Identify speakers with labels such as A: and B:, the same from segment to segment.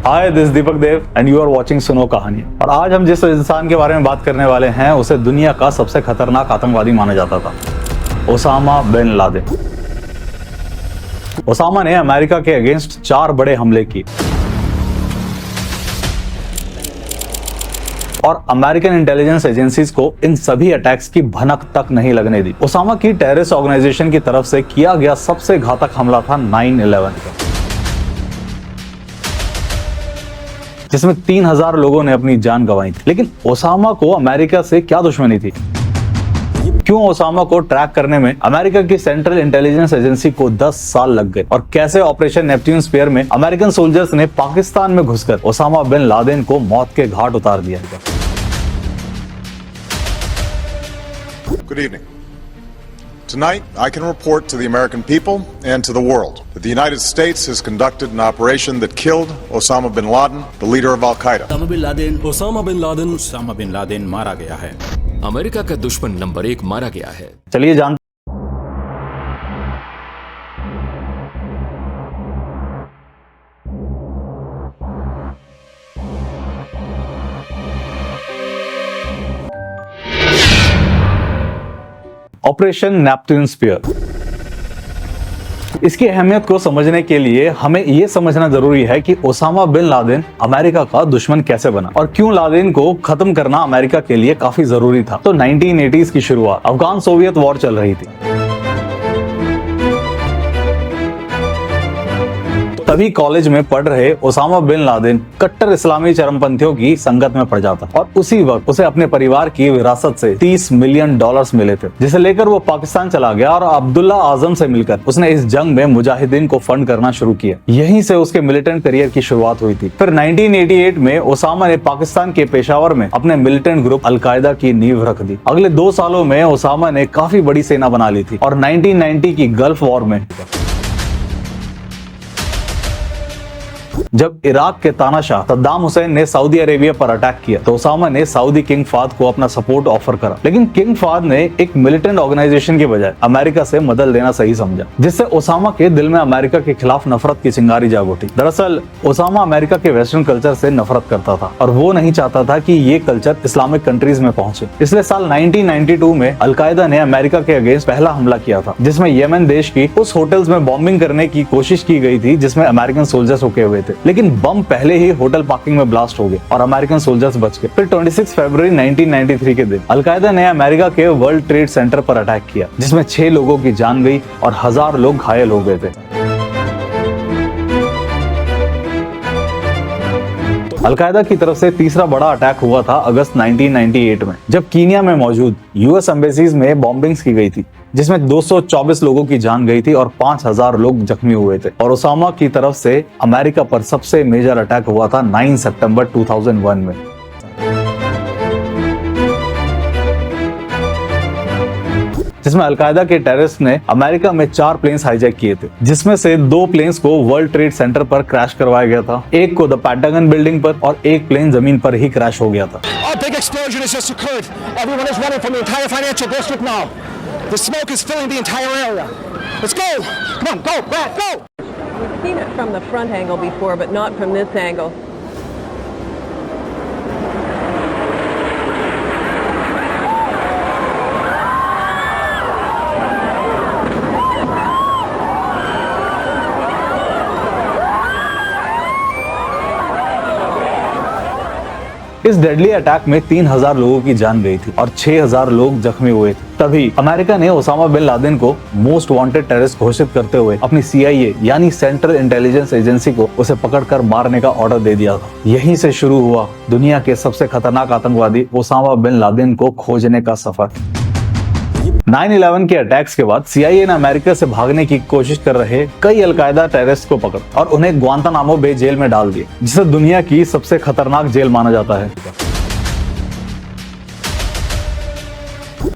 A: Hi, this Deepak Dev and you are watching सुनो कहानी। और आज हम जिस इंसान के बारे में बात करने वाले हैं उसे दुनिया का सबसे खतरनाक आतंकवादी माना जाता था, ओसामा बिन लादेन। ओसामा ने अमेरिका के अगेंस्ट 4 बड़े हमले किए और अमेरिकन इंटेलिजेंस एजेंसीज को इन सभी अटैक्स की भनक तक नहीं लगने दी। ओसामा की टेररिस्ट ऑर्गेनाइजेशन की तरफ से किया गया सबसे घातक हमला था 9/11 का, जिसमें 3000 लोगों ने अपनी जान गंवाई थी। लेकिन ओसामा को अमेरिका से क्या दुश्मनी थी? क्यों ओसामा को ट्रैक करने में अमेरिका की सेंट्रल इंटेलिजेंस एजेंसी को 10 साल लग गए? और कैसे ऑपरेशन नेपट्यून स्फीयर में अमेरिकन सोल्जर्स ने पाकिस्तान में घुसकर ओसामा बिन लादेन को मौत के घाट उतार दिया?
B: Good evening. Tonight, I can report to the American people and to the world that the United States has conducted an operation that killed Osama bin Laden, the leader of Al-Qaeda.
C: Osama bin Laden मारा गया है।
D: America का दुश्मन number 1 मारा गया है।
A: चलिए जानते ऑपरेशन नेपट्यून स्फीयर। इसकी अहमियत को समझने के लिए हमें यह समझना जरूरी है कि ओसामा बिन लादेन अमेरिका का दुश्मन कैसे बना और क्यों लादेन को खत्म करना अमेरिका के लिए काफी जरूरी था। तो 1980s की शुरुआत, अफगान सोवियत वॉर चल रही थी। तभी कॉलेज में पढ़ रहे ओसामा बिन लादेन कट्टर इस्लामी चरमपंथियों की संगत में पड़ जाता और उसी वक्त उसे अपने परिवार की विरासत से $30 मिलियन मिले थे, जिसे लेकर वो पाकिस्तान चला गया और अब्दुल्ला आजम से मिलकर उसने इस जंग में मुजाहिदीन को फंड करना शुरू किया। यहीं से उसके मिलिटेंट करियर की शुरुआत हुई थी। फिर 1988 में ओसामा ने पाकिस्तान के पेशावर में अपने मिलिटेंट ग्रुप अलकायदा की नींव रख दी। अगले 2 सालों में ओसामा ने काफी बड़ी सेना बना ली थी और 1990 की गल्फ वॉर में जब इराक के तानाशाह सद्दाम हुसैन ने सऊदी अरेबिया पर अटैक किया तो ओसामा ने सऊदी किंग फाद को अपना सपोर्ट ऑफर करा। लेकिन किंग फाद ने एक मिलिटेंट ऑर्गेनाइजेशन के बजाय अमेरिका से मदद लेना सही समझा, जिससे ओसामा के दिल में अमेरिका के खिलाफ नफरत की चिंगारी जाग उठी। दरअसल ओसामा अमेरिका के वेस्टर्न कल्चर से नफरत करता था और वो नहीं चाहता था कि ये कल्चर इस्लामिक कंट्रीज में पहुंचे। इसलिए साल 1992 में अलकायदा ने अमेरिका के अगेंस्ट पहला हमला किया था, जिसमें यमन देश की उस होटल्स में बॉम्बिंग करने की कोशिश की गई थी जिसमें अमेरिकन सोल्जर्स रुके हुए थे। लेकिन बम पहले ही होटल पार्किंग में ब्लास्ट हो गए और अमेरिकन सोल्जर्स बच गए। फिर 26 फरवरी 1993 के दिन अलकायदा ने अमेरिका के वर्ल्ड ट्रेड सेंटर पर अटैक किया, जिसमें 6 लोगों की जान गई और 1000 लोग घायल हो गए थे। अलकायदा की तरफ से तीसरा बड़ा अटैक हुआ था अगस्त 1998 में, जब कीनिया में मौजूद यूएस एम्बेसीज में बॉम्बिंग्स की गई थी, जिसमें 224 लोगों की जान गई थी और 5000 लोग जख्मी हुए थे। और ओसामा की तरफ से अमेरिका पर सबसे मेजर अटैक हुआ था 9 सितंबर 2001 में। जिसमें अलकायदा के टेररिस्ट ने अमेरिका में 4 प्लेन्स हाईजैक किए थे, जिसमें से 2 प्लेन्स को वर्ल्ड ट्रेड सेंटर पर क्रैश करवाया गया था, एक को द पेंटागन बिल्डिंग पर और एक प्लेन जमीन पर ही क्रैश हो गया था।
E: A big explosion has just occurred. Everyone is running from the entire financial district now. The smoke is filling the entire area. Let's go. Come on, go, Brad, go.
F: We've seen it from the front angle before, but not from this angle.
A: इस deadly attack में 3000 लोगों की जान गई थी और 6000 लोग जख्मी हुए थे। तभी अमेरिका ने ओसामा बिन लादेन को मोस्ट वांटेड टेररिस्ट घोषित करते हुए अपनी CIA यानी सेंट्रल इंटेलिजेंस एजेंसी को उसे पकड़कर मारने का ऑर्डर दे दिया था। यहीं से शुरू हुआ दुनिया के सबसे खतरनाक आतंकवादी ओसामा बिन लादेन को खोजने का सफर। 9/11 के अटैक्स के बाद CIA ने अमेरिका से भागने की कोशिश कर रहे कई अलकायदा टेररिस्ट को पकड़ा और उन्हें ग्वांतानामो बे जेल में डाल दिया, जिसे दुनिया की सबसे खतरनाक जेल माना जाता है।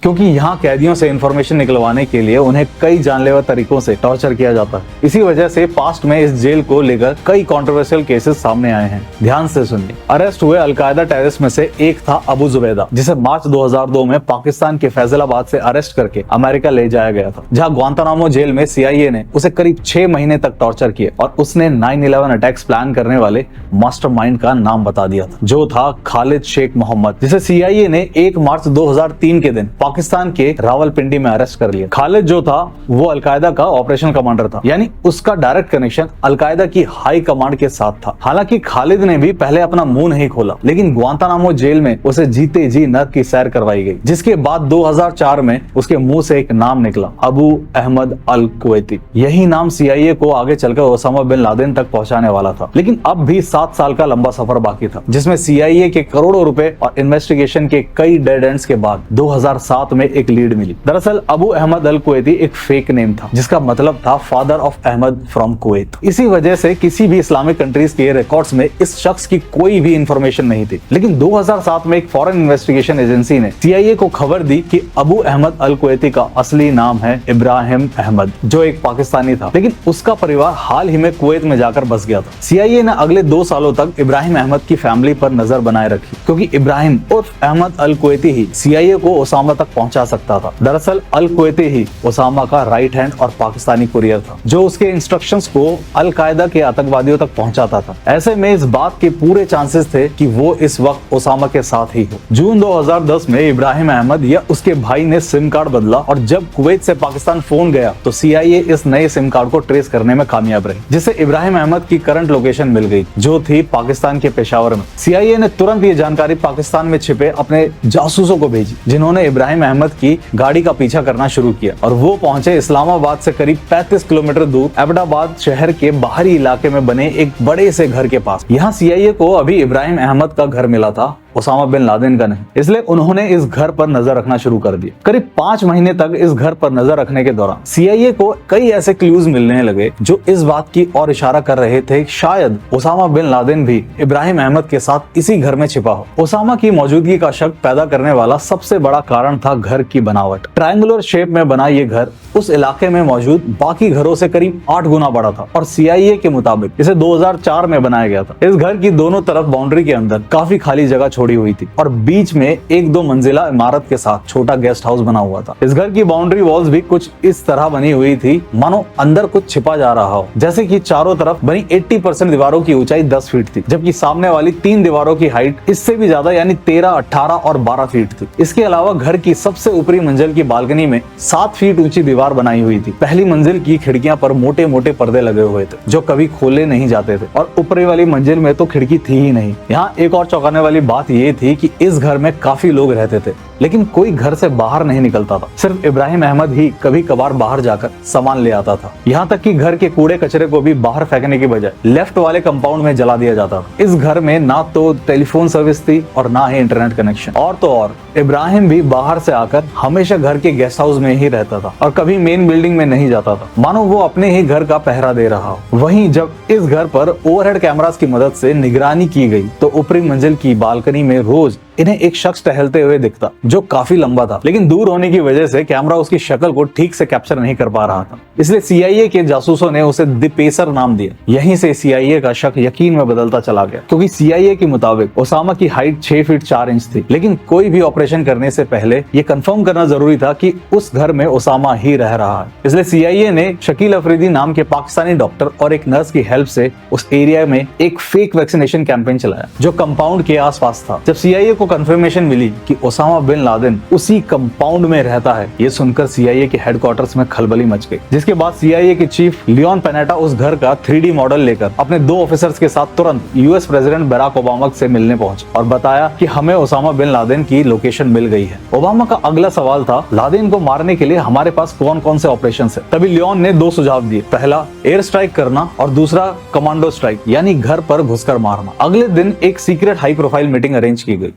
A: क्योंकि यहाँ कैदियों से इंफॉर्मेशन निकलवाने के लिए उन्हें कई जानलेवा तरीकों से टॉर्चर किया जाता है। इसी वजह से पास्ट में इस जेल को लेकर कई कंट्रोवर्शियल केसेस सामने आए हैं। ध्यान से सुनिए। अरेस्ट हुए अलकायदा टेररिस्ट में से एक था अबू जुबैदा, जिसे मार्च 2002 में पाकिस्तान के फैजलाबाद से अरेस्ट करके अमेरिका ले जाया गया था, जहां ग्वांतानामो जेल में CIA ने उसे करीब 6 महीने तक टॉर्चर किए और उसने 9/11 अटैक्स प्लान करने वाले मास्टरमाइंड का नाम बता दिया था, जो था खालिद शेख मोहम्मद, जिसे CIA ने 1 मार्च 2003 के दिन पाकिस्तान के रावलपिंडी में अरेस्ट कर लिया। खालिद जो था वो अलकायदा का ऑपरेशन कमांडर था, यानी उसका डायरेक्ट कनेक्शन अलकायदा की हाई कमांड के साथ था। हालांकि खालिद ने भी पहले अपना मुंह नहीं खोला, लेकिन ग्वांतानामो जेल में उसे जीते जी नर्क की सैर करवाई गई, जिसके बाद 2004 में उसके मुंह से एक नाम निकला, अबू अहमद अल कुवैती। यही नाम CIA को आगे चलकर ओसामा बिन लादेन तक पहुंचाने वाला था। लेकिन अब भी 7 साल का लंबा सफर बाकी था, जिसमें CIA के करोड़ों रुपए और इन्वेस्टिगेशन के कई डेड एंड्स के बाद 2007 में एक लीड मिली। दरअसल अबू अहमद अल कुवैती एक फेक नेम था, जिसका मतलब था father of Ahmed from Kuwait. इसी वजह से किसी भी इस्लामिक कंट्रीज के रिकॉर्ड्स में इस शख्स की कोई भी इंफॉर्मेशन नहीं थी। लेकिन 2007 में एक फॉरेन इन्वेस्टिगेशन एजेंसी ने CIA को खबर दी कि अबू अहमद अल कुवैती का असली नाम है इब्राहिम अहमद, जो एक पाकिस्तानी था, लेकिन उसका परिवार हाल ही में कुवैत में जाकर बस गया था। CIA ने अगले 2 सालों तक इब्राहिम अहमद की फैमिली पर नजर बनाए रखी, क्योंकि इब्राहिम उर्फ अहमद अल कुवैती ही CIA को ओसामा तक पहुंचा सकता था। दरअसल अल कुवैती ही ओसामा का राइट हैंड और पाकिस्तानी कुरियर था, जो उसके इंस्ट्रक्शंस को अल कायदा के आतंकवादियों तक पहुंचाता था। ऐसे में इस बात के पूरे चांसेस थे कि वो इस वक्त ओसामा के साथ ही हो। जून 2010 में इब्राहिम अहमद या उसके भाई ने सिम कार्ड बदला, और जब कुवैत से पाकिस्तान फोन गया तो CIA इस नए सिम कार्ड को ट्रेस करने में कामयाब रही, जिससे इब्राहिम अहमद की करंट लोकेशन मिल गई, जो थी पाकिस्तान के पेशावर में। CIA ने तुरंत ये जानकारी पाकिस्तान में छिपे अपने जासूसों को भेजी, जिन्होंने इब्राहिम अहमद की गाड़ी का पीछा करना शुरू किया, और वो पहुंचे इस्लामाबाद से करीब 35 किलोमीटर दूर एबटाबाद शहर के बाहरी इलाके में बने एक बड़े से घर के पास। यहाँ CIA को अभी इब्राहिम अहमद का घर मिला था, ओसामा बिन लादेन का नहीं, इसलिए उन्होंने इस घर पर नजर रखना शुरू कर दिया। करीब 5 महीने तक इस घर पर नजर रखने के दौरान CIA को कई ऐसे क्लूज मिलने लगे जो इस बात की ओर इशारा कर रहे थे कि शायद ओसामा बिन लादेन भी इब्राहिम अहमद के साथ इसी घर में छिपा हो। ओसामा की मौजूदगी का शक पैदा करने वाला सबसे बड़ा कारण था घर की बनावट। ट्रायंगुलर शेप में बना ये घर उस इलाके में मौजूद बाकी घरों से करीब 8 गुना बड़ा था, और CIA के मुताबिक इसे 2004 में बनाया गया था। इस घर की दोनों तरफ बाउंड्री के अंदर काफी खाली जगह छोड़ी हुई थी, और बीच में 1-2 मंजिला इमारत के साथ छोटा गेस्ट हाउस बना हुआ था। इस घर की बाउंड्री वॉल्स भी कुछ इस तरह बनी हुई थी मानो अंदर कुछ छिपा जा रहा हो, जैसे कि चारों तरफ बनी 80% दीवारों की ऊंचाई 10 फीट थी, जबकि सामने वाली 3 दीवारों की हाइट इससे भी ज्यादा यानी 13, 18 और 12 फीट थी। इसके अलावा घर की सबसे ऊपरी मंजिल की बालकनी में 7 फीट ऊंची दीवार बनाई हुई थी। पहली मंजिल की खिड़कियां पर मोटे मोटे पर्दे लगे हुए थे, जो कभी खोले नहीं जाते थे, और ऊपरी वाली मंजिल में तो खिड़की थी ही नहीं। यहाँ एक और चौंकाने वाली बात ये थी कि इस घर में काफी लोग रहते थे, लेकिन कोई घर से बाहर नहीं निकलता था। सिर्फ इब्राहिम अहमद ही कभी कभार बाहर जाकर सामान ले आता था। यहाँ तक कि घर के कूड़े कचरे को भी बाहर फेंकने की बजाय लेफ्ट वाले कंपाउंड में जला दिया जाता था। इस घर में ना तो टेलीफोन सर्विस थी और ना ही इंटरनेट कनेक्शन। और तो और इब्राहिम भी बाहर से आकर हमेशा घर के गेस्ट हाउस में ही रहता था और कभी मेन बिल्डिंग में नहीं जाता था, मानो वो अपने ही घर का पहरा दे रहा हो। वहीं जब इस घर पर ओवरहेड कैमरास की मदद से निगरानी की गई तो ऊपरी मंजिल की बालकनी में रोज इन्हें एक शख्स टहलते हुए दिखता, जो काफी लंबा था, लेकिन दूर होने की वजह से कैमरा उसकी शक्ल को ठीक से कैप्चर नहीं कर पा रहा था। इसलिए CIA के जासूसों ने उसे द पेसर नाम दिया। यहीं से CIA का शक यकीन में बदलता चला गया, क्योंकि CIA के मुताबिक ओसामा की हाइट 6 फीट 4 इंच थी, लेकिन कोई भी ऑपरेशन करने से पहले ये कंफर्म करना जरूरी था कि उस घर में ओसामा ही रह रहा है। इसलिए CIA ने शकील अफरीदी नाम के पाकिस्तानी डॉक्टर और एक नर्स की हेल्प से उस एरिया में एक फेक वैक्सीनेशन कैंपेन चलाया, जो कंपाउंड के आसपास था। जब CIA को कंफर्मेशन मिली कि ओसामा बिन लादेन उसी कंपाउंड में रहता है, ये सुनकर CIA के हेडक्वार्टर्स में खलबली मच गई, जिसके बाद CIA के चीफ लियोन पेनेटा उस घर का 3D मॉडल लेकर अपने 2 ऑफिसर्स के साथ तुरंत US प्रेसिडेंट बराक ओबामा से मिलने पहुंचे और बताया कि हमें ओसामा बिन लादेन की लोकेशन मिल गई है। ओबामा का अगला सवाल था, लादेन को मारने के लिए हमारे पास कौन कौन से ऑपरेशन है। तभी लियोन ने 2 सुझाव दिए, पहला एयर स्ट्राइक करना और दूसरा कमांडो स्ट्राइक, यानी घर पर घुसकर मारना। अगले दिन एक secret high profile meeting arrange की गई।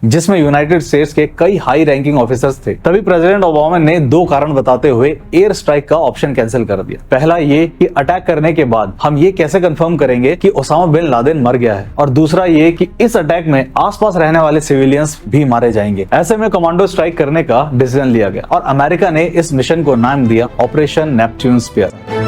A: जिसमें यूनाइटेड स्टेट्स के कई हाई रैंकिंग ऑफिसर्स थे। तभी प्रेसिडेंट ओबामा ने 2 कारण बताते हुए एयर स्ट्राइक का ऑप्शन कैंसिल कर दिया। पहला ये कि अटैक करने के बाद हम ये कैसे कंफर्म करेंगे कि ओसामा बिन लादेन मर गया है, और दूसरा ये कि इस अटैक में आसपास रहने वाले सिविलियंस भी मारे जाएंगे। ऐसे में कमांडो स्ट्राइक करने का डिसीजन लिया गया और अमेरिका ने इस मिशन को नाम दिया ऑपरेशन नेपच्यून स्पीयर।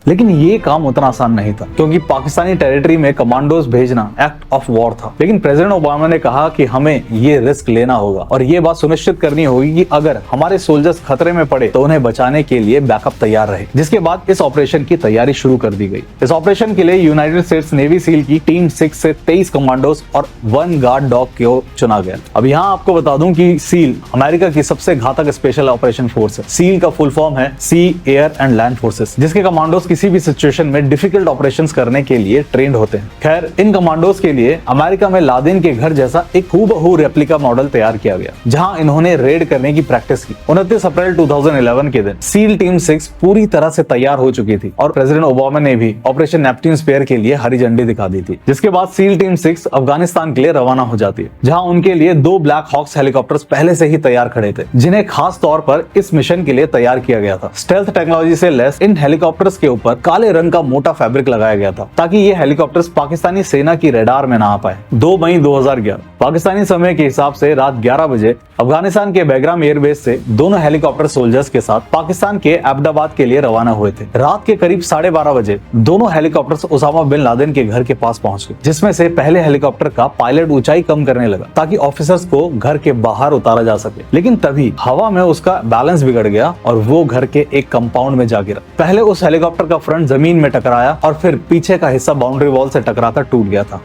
A: लेकिन ये काम उतना आसान नहीं था, क्योंकि पाकिस्तानी टेरिटरी में कमांडोज भेजना एक्ट ऑफ वॉर था। लेकिन प्रेसिडेंट ओबामा ने कहा कि हमें ये रिस्क लेना होगा और ये बात सुनिश्चित करनी होगी कि अगर हमारे सोल्जर्स खतरे में पड़े तो उन्हें बचाने के लिए बैकअप तैयार रहे। जिसके बाद इस ऑपरेशन की तैयारी शुरू कर दी गई। इस ऑपरेशन के लिए यूनाइटेड स्टेट्स नेवी सील की टीम 6 से 23 कमांडोज और 1 गार्ड डॉग को चुना गया। अब यहाँ आपको बता दूं कि सील अमेरिका की सबसे घातक स्पेशल ऑपरेशन फोर्स है। सील का फुल फॉर्म है सी, एयर एंड लैंड फोर्सेस, जिसके कमांडोज किसी भी सिचुएशन में डिफिकल्ट ऑपरेशंस करने के लिए ट्रेंड होते हैं। खैर, इन कमांडोज के लिए अमेरिका में लादेन के घर जैसा एक हूबहू रेप्लिका मॉडल तैयार किया गया, जहां इन्होंने रेड करने की प्रैक्टिस की। 29 अप्रैल 2011 के दिन सील टीम 6 पूरी तरह से तैयार हो चुकी थी और प्रेसिडेंट ओबामा ने भी ऑपरेशन नेपच्यून स्पीयर के लिए हरी झंडी दिखा दी थी। जिसके बाद सील टीम 6 अफगानिस्तान के लिए रवाना हो जाती है, जहां उनके लिए 2 ब्लैक हॉक्स हेलीकॉप्टर्स पहले से ही तैयार खड़े थे, जिन्हें खास तौर पर इस मिशन के लिए तैयार किया गया था। स्टेल्थ टेक्नोलॉजी से लैस इन हेलीकॉप्टर्स के ऊपर काले रंग का मोटा फैब्रिक लगाया गया था, ताकि ये हेलीकॉप्टर्स पाकिस्तानी सेना की रडार में ना आ पाए। 2 मई 2011 पाकिस्तानी समय के हिसाब से रात 11 बजे अफगानिस्तान के बैग्राम एयरबेस से दोनों हेलीकॉप्टर सोल्जर्स के साथ पाकिस्तान के अहमदाबाद के लिए रवाना हुए थे। रात के करीब 12:30 बजे दोनों हेलीकॉप्टर्स ओसामा बिन लादेन के घर के पास पहुंच गए, जिसमें से पहले हेलीकॉप्टर का पायलट ऊंचाई कम करने लगा ताकि ऑफिसर्स को घर के बाहर उतारा जा सके। लेकिन तभी हवा में उसका बैलेंस बिगड़ गया और वो घर के एक कंपाउंड में जा गिरा। पहले उस हेलीकॉप्टर का फ्रंट जमीन में टकराया और फिर पीछे का हिस्सा बाउंड्री वॉल से टकराकर टूट गया था।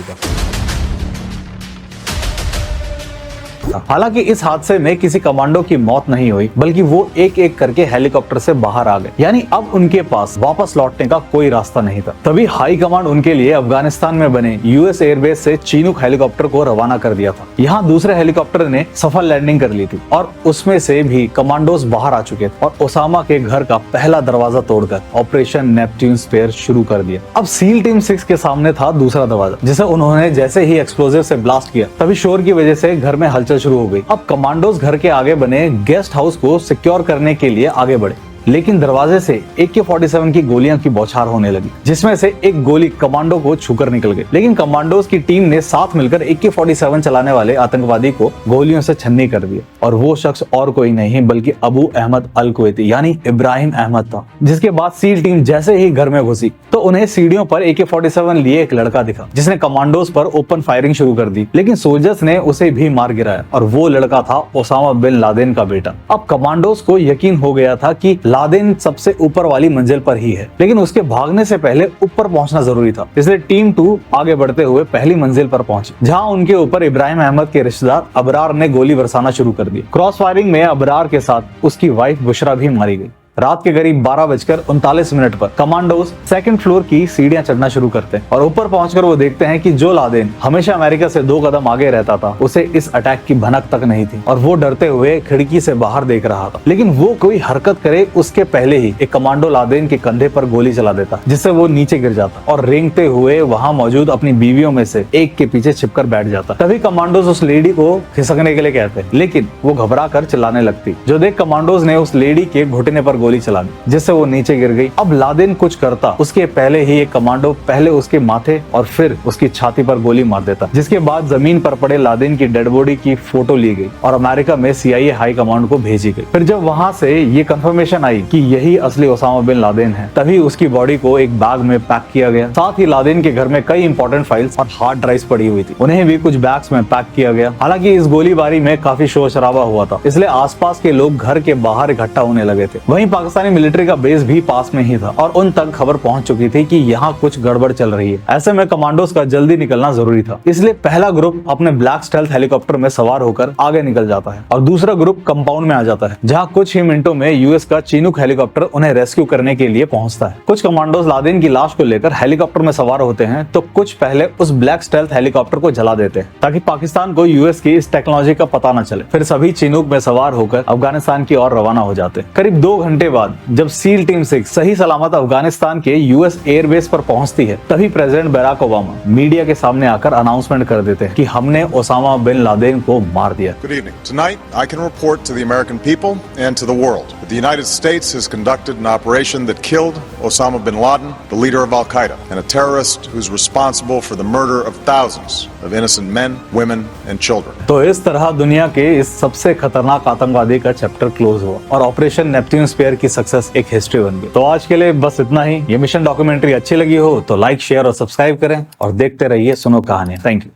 A: हालांकि इस हादसे में किसी कमांडो की मौत नहीं हुई, बल्कि वो एक एक करके हेलीकॉप्टर से बाहर आ गए। यानी अब उनके पास वापस लौटने का कोई रास्ता नहीं था। तभी हाई कमांड उनके लिए अफगानिस्तान में बने यूएस एयरबेस से चीनूक हेलीकॉप्टर को रवाना कर दिया था। यहाँ दूसरे हेलीकॉप्टर ने सफल लैंडिंग कर ली थी और उसमें से भी कमांडोज बाहर आ चुके थे और ओसामा के घर का पहला दरवाजा तोड़कर ऑपरेशन नेपच्यून स्पीयर शुरू कर दिया। अब सील टीम 6 के सामने था दूसरा दरवाजा, जिसे उन्होंने जैसे ही एक्सप्लोजिव से ब्लास्ट किया, तभी शोर की वजह से घर में हलचल शुरू हो गई। अब कमांडोज घर के आगे बने गेस्ट हाउस को सिक्योर करने के लिए आगे बढ़े, लेकिन दरवाजे से AK-47 की गोलियां की बौछार होने लगी, जिसमें से एक गोली कमांडो को छूकर निकल गई। लेकिन कमांडोज की टीम ने साथ मिलकर AK-47 चलाने वाले आतंकवादी को गोलियों से छन्नी कर दिया और वो शख्स और कोई नहीं बल्कि अबू अहमद अल कुवैती यानी इब्राहिम अहमद था। जिसके बाद सील टीम जैसे ही घर में घुसी तो उन्हें सीढ़ियों पर AK-47 लिए एक लड़का दिखा, जिसने कमांडोज पर ओपन फायरिंग शुरू कर दी। लेकिन सोल्जर्स ने उसे भी मार गिराया और वो लड़का था ओसामा बिन लादेन का बेटा। अब कमांडोज को यकीन हो गया था कि लादेन सबसे ऊपर वाली मंजिल पर ही है, लेकिन उसके भागने से पहले ऊपर पहुंचना जरूरी था। इसलिए टीम 2 आगे बढ़ते हुए पहली मंजिल पर पहुंची, जहां उनके ऊपर इब्राहिम अहमद के रिश्तेदार अबरार ने गोली बरसाना शुरू कर दी। क्रॉस फायरिंग में अबरार के साथ उसकी वाइफ बुशरा भी मारी गई। रात के करीब 12:39 पर कमांडोज सेकंड फ्लोर की सीढ़ियां चढ़ना शुरू करते हैं और ऊपर पहुंचकर वो देखते हैं कि जो लादेन हमेशा अमेरिका से 2 कदम आगे रहता था, उसे इस अटैक की भनक तक नहीं थी और वो डरते हुए खिड़की से बाहर देख रहा था। लेकिन वो कोई हरकत करे उसके पहले ही एक कमांडो लादेन के कंधे पर गोली चला देता, जिससे वो नीचे गिर जाता और रेंगते हुए वहां मौजूद अपनी बीवियों में से एक के पीछे छिपकर बैठ जाता। तभी कमांडोज उस लेडी को खिसकने के लिए कहते हैं, लेकिन वो घबरा कर चिल्लाने लगती, जो देख कमांडोज ने उस लेडी के घुटने पर गोली चला दी, जिससे वो नीचे गिर गई। अब लादेन कुछ करता उसके पहले ही एक कमांडो पहले उसके माथे और फिर उसकी छाती पर गोली मार देता, जिसके बाद जमीन पर पड़े लादेन की डेड बॉडी की फोटो ली गई और अमेरिका में CIA हाई कमांड को भेजी गई। फिर जब वहां से ये कंफर्मेशन आई कि यही असली ओसामा बिन लादेन है, तभी उसकी बॉडी को एक बैग में पैक किया गया। साथ ही लादेन के घर में कई इंपॉर्टेंट फाइल्स और हार्ड ड्राइव्स पड़ी हुई थी, उन्हें भी कुछ बैग्स में पैक किया गया। हालांकि इस गोलीबारी में काफी शोर शराबा हुआ था, इसलिए आसपास के लोग घर के बाहर इकट्ठा होने लगे थे। वहीं पाकिस्तानी मिलिट्री का बेस भी पास में ही था और उन तक खबर पहुंच चुकी थी कि यहाँ कुछ गड़बड़ चल रही है। ऐसे में कमांडोज का जल्दी निकलना जरूरी था, इसलिए पहला ग्रुप अपने ब्लैक स्टेल्थ हेलीकॉप्टर में सवार होकर आगे निकल जाता है और दूसरा ग्रुप कंपाउंड में आ जाता है, जहाँ कुछ ही मिनटों में यूएस का चीनूक हेलीकॉप्टर उन्हें रेस्क्यू करने के लिए पहुंचता है। कुछ कमांडोज लादेन की लाश को लेकर हेलीकॉप्टर में सवार होते हैं तो कुछ पहले उस ब्लैक स्टेल्थ हेलीकॉप्टर को जला देते हैं, ताकि पाकिस्तान को यूएस की इस टेक्नोलॉजी का पता न चले। फिर सभी चीनूक में सवार होकर अफगानिस्तान की ओर रवाना हो जाते हैं। करीब 2 घंटे घंटे बाद जब सील टीम 6 सही सलामत अफगानिस्तान के यूएस एयरबेस पर पहुंचती है, तभी प्रेसिडेंट बराक ओबामा मीडिया के सामने आकर अनाउंसमेंट कर देते हैं कि हमने ओसामा बिन लादेन को मार दिया।
B: Good evening. Tonight, I can report to the American people and to the world that the United States has conducted an operation that killed Osama bin Laden, the leader of Al-Qaeda, and a terrorist who's responsible for the murder of thousands of innocent men, women, and children.
A: तो इस तरह दुनिया के इस सबसे खतरनाक आतंकवादी का चैप्टर क्लोज हुआ और ऑपरेशन नेपट्यून स्पेयर की सक्सेस एक हिस्ट्री बन गई। तो आज के लिए बस इतना ही। ये मिशन डॉक्यूमेंट्री अच्छी लगी हो तो लाइक, शेयर और सब्सक्राइब करें और देखते रहिए सुनो कहानियां। Thank you.